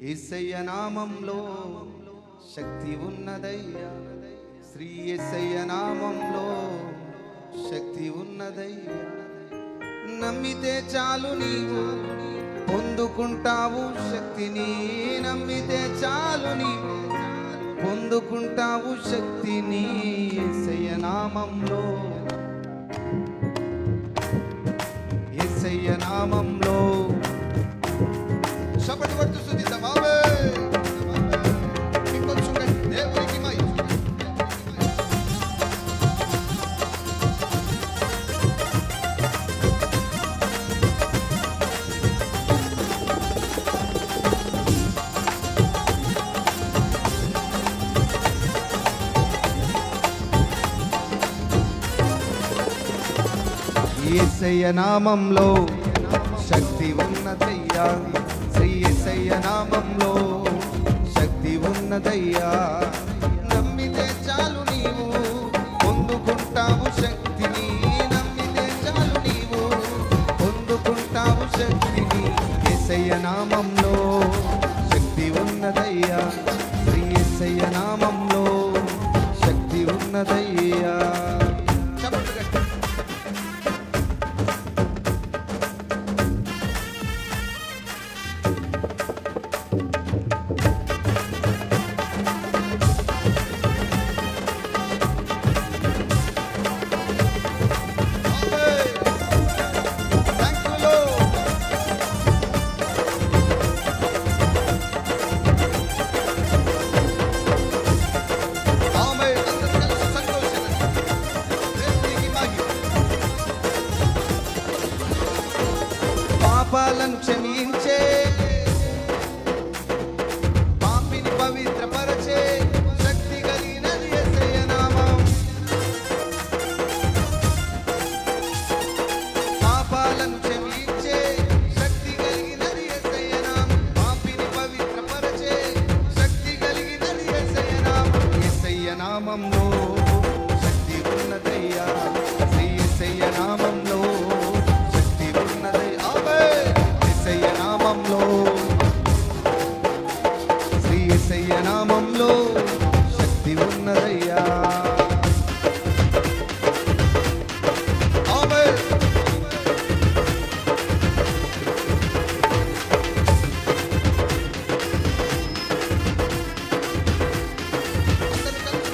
యేసయ్య నామంలో శక్తి ఉన్నదయ్యా, శ్రీ యేసయ్య నామంలో శక్తి ఉన్నదయ్యా. నమ్మితే చాలు నీవు పొందుకుంటావు శక్తిని, నమ్మితే చాలు నీవు పొందుకుంటావు శక్తిని. యేసయ్య నామంలో, యేసయ్య నామంలో చప్పటి కొడుతూ స్తుతిద్దాం. ఇంకొంచెం దేవునికి మహిమ. యేసయ్య నామంలో శక్తి ఉన్నదయ్యా, శ్రీ యేసయ్య నామంలో శక్తి ఉన్నదయ్యా. నమ్మితే చాలు నీవు పొందుకుంటావు శక్తిని, నమ్మితే చాలు నీవు పొందుకుంటావు శక్తిని. యేసయ్య నామంలో శక్తి ఉన్నదయ్యా, శ్రీ యేసయ్య నామంలో శక్తి ఉన్నదయ్యా. పాపాలను క్షమించే, పాపిని పవిత్రపరచే శక్తి కలిగినది యేసయ్య నామం. పాపాలను క్షమించే శక్తి కలిగినది యేసయ్య నామం, పాపిని పవిత్రపరచే శక్తి కలిగినది యేసయ్య నామం. యేసయ్య నామంలో శక్తి ఉన్నదయ్యా, శ్రీ యేసయ్య నామంలో శక్తి ఉన్నదయ్యా. యేసయ్య నామంలో, శ్రీ యేసయ్య నామంలో శక్తి ఉన్నదయ్యా. ఆమేన్.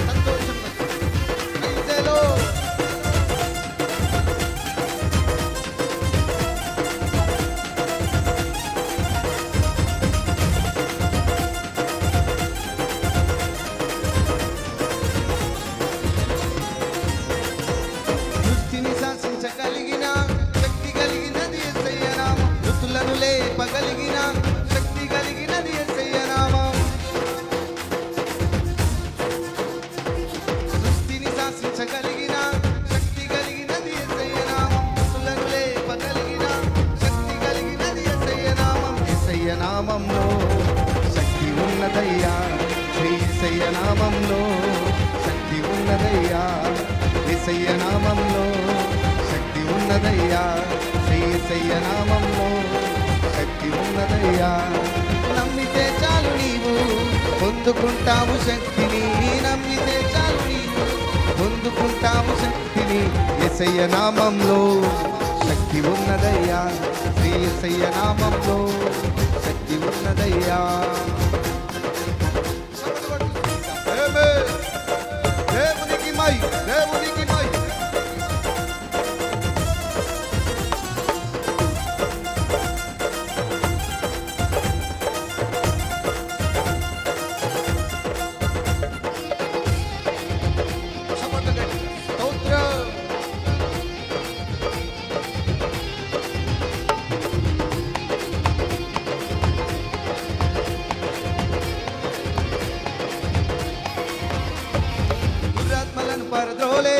సంతోషంగా ప్రైజేలో కలిగిన శక్తి కలిగినది యేసయ్య నామం, మృతులను లేపగలిగిన శక్తి కలిగినది యేసయ్య నామం. సృష్టిని శాసించగలిగిన శక్తి కలిగినది యేసయ్య నామం, మృతులను లేపగలిగిన శక్తి కలిగినది యేసయ్య నామం. యేసయ్య నామంలో శక్తి ఉన్నదయ్యా, శ్రీ యేసయ్య నామంలో శక్తి ఉన్నదయ్యా. యేసయ్య నామంలో శక్తి ఉన్నదయ్యా, శ్రీ యేసయ్య నామంలో శక్తి ఉన్నదయ్యా. నమ్మితే చాలు నీవు పొందుకుంటావు శక్తిని, నమ్మితే చాలు నీవు పొందుకుంటావు శక్తిని. యేసయ్య నామంలో శక్తి ఉన్నదయ్యా, శ్రీ యేసయ్య నామంలో శక్తి ఉన్నదయ్యా. దేవునికి మై, దేవునికి మై. పరద్రోలే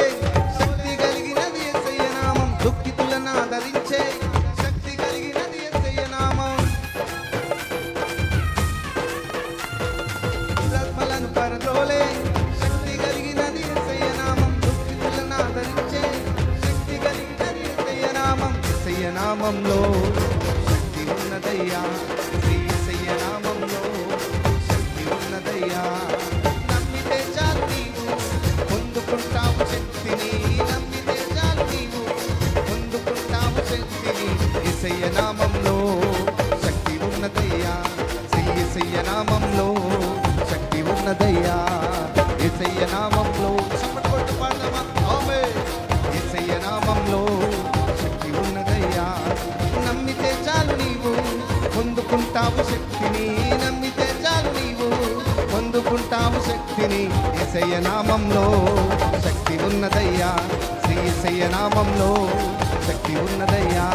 శక్తి కలిగినది యేసయ్య నామం, దుఃఖితులను ఆదరించే శక్తి కలిగినది యేసయ్య నామం. దురాత్మలను పరద్రోలే శక్తి కలిగినది యేసయ్య నామం, దుఃఖితులను ఆదరించే శక్తి కలిగినది యేసయ్య నామం. యేసయ్య నామంలో శక్తి ఉన్నదయ్యా, శ్రీ యేసయ్య నామంలో నామంలో శక్తి ఉన్నదయ్యా, శ్రీ యేసయ్య నామంలో శక్తి ఉన్నదయ్యా, యేసయ్య నామంలో చప్పట్లు కొట్టి పాడదామా? ఆమేన్. యేసయ్య నామంలో శక్తి ఉన్నదయ్యా, నమ్మితే చాలు నీవు పొందుకుంటావు శక్తిని, నమ్మితే చాలు నీవు పొందుకుంటావు శక్తిని. యేసయ్య నామంలో శక్తి ఉన్నదయ్యా, శ్రీ యేసయ్య నామంలో శక్తి ఉన్నదయ్యా.